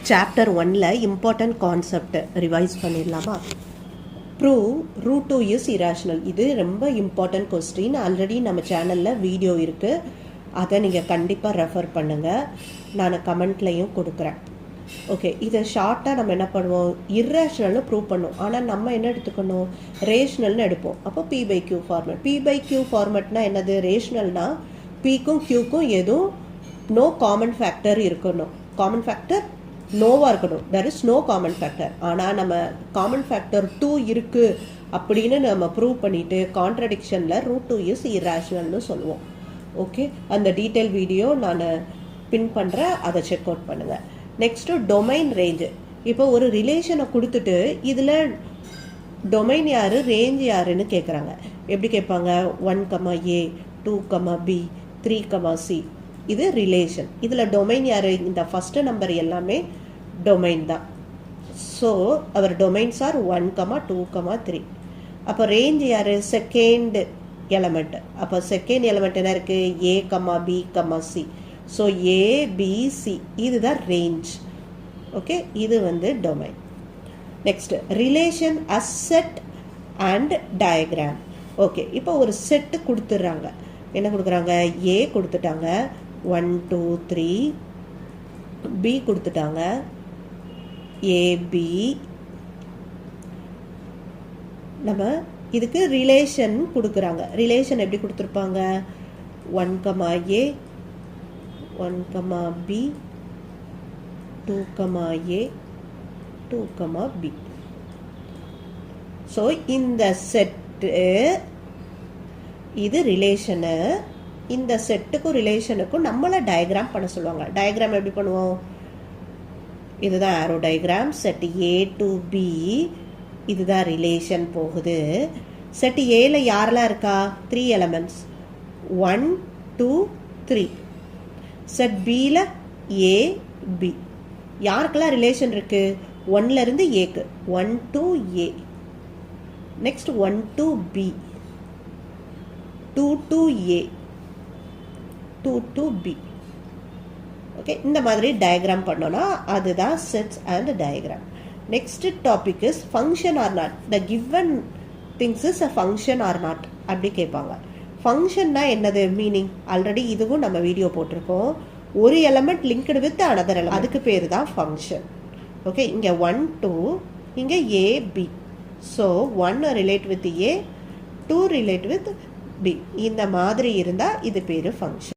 Chapter 1ல important concept revise பண்ணிடலாமா? Prove root 2 is irrational. இது ரொம்ப இம்பார்ட்டன்ட் கொஸ்டின். ஆல்ரெடி நம்ம சேனலில் வீடியோ இருக்குது, அதை நீங்கள் கண்டிப்பாக ரெஃபர் பண்ணுங்கள். நான் கமெண்ட்லையும் கொடுக்குறேன். ஓகே, இதை ஷார்ட்டாக நம்ம என்ன பண்ணுவோம், இர்ரேஷனல்னு ப்ரூவ் பண்ணுவோம். ஆனால் நம்ம என்ன எடுத்துக்கணும், ரேஷனல்னு எடுப்போம். அப்போ P/Q ஃபார்மேட். P/Q ஃபார்மேட்னா என்னது, ரேஷனல்னா Pக்கும் Qக்கும் எதுவும் நோ காமன் ஃபேக்டர் இருக்கணும். காமன் ஃபேக்டர் நோவாக இருக்கணும். There is no common factor. ஆனால் நம்ம காமன் ஃபேக்டர் 2 இருக்குது அப்படின்னு நம்ம ப்ரூவ் பண்ணிவிட்டு கான்ட்ரடிக்ஷனில் ரூட் 2 இஸ் இர்ரேஷனல்னு சொல்லுவோம். ஓகே, அந்த டீட்டெயில் வீடியோ நான் பின் பண்ணுறேன், அதை செக் அவுட் பண்ணுங்கள். Next domain range. இப்போ ஒரு ரிலேஷனை கொடுத்துட்டு இதில் டொமைன் யார், ரேஞ்ச் யாருன்னு கேட்குறாங்க. எப்படி கேட்பாங்க, 1, A, 2, B, 3, C. இது ரிலேஷன். இதில் டொமைன் யார், இந்த ஃபஸ்ட்டு நம்பர் எல்லாமே டொமைன் தான். So our domains are 1, 2, 3. அப்போ ரேஞ்ச் யார், செகண்ட் எலமெண்ட். அப்போ செகண்ட் எலமெண்ட் என்ன இருக்குது, A, B, C. ஸோ A, B, C இதுதான் ரேஞ்ச். ஓகே, இது வந்து domain. Next relation as set and diagram. Okay, இப்போ ஒரு செட்டு கொடுத்துட்றாங்க. என்ன கொடுக்குறாங்க, A கொடுத்துட்டாங்க, 1, 2, 3. B கொடுத்துட்டாங்க, AB. நம்ம இதுக்கு ரிலேஷன் கொடுக்குறாங்க. ரிலேஷன் எப்படி கொடுத்துருப்பாங்க, 1, A, 1, B, 2, A, 2, B. So இந்த செட்டு, இது ரிலேஷனு. இந்த செட்டுக்கும் ரிலேஷனுக்கும் நம்மளை டயக்ராம் பண்ண சொல்லுவாங்க. டயக்ராம் எப்படி பண்ணுவோம், இதுதான் arrow diagram. Set A to B, இதுதான் ரிலேஷன் போகுது. செட் ஏல யாரெல்லாம் இருக்கா, 3 எலமெண்ட்ஸ், 1, 2, 3. செட் பியில் A, B. யாருக்கெல்லாம் ரிலேஷன் இருக்கு, 1லேருந்து Aக்கு, 1 to A. Next 1 to B, 2 to A, 2 to B. Okay, இந்த மாதிரி டயக்ராம் பண்ணோன்னா அதுதான் sets and diagram. Next topic is function or not. The given things is a function or not அப்படி கேட்பாங்க. ஃபங்க்ஷன்னா என்னது, மீனிங் ஆல்ரெடி இதுவும் நம்ம வீடியோ போட்டிருக்கோம். ஒரு element linked with another element, அதுக்கு பேர் தான் ஃபங்க்ஷன். ஓகே, இங்கே 1, 2, இங்கே A, B. So 1 relate with A, 2 relate with B. இந்த மாதிரி இருந்தால் இது பேர் ஃபங்க்ஷன்.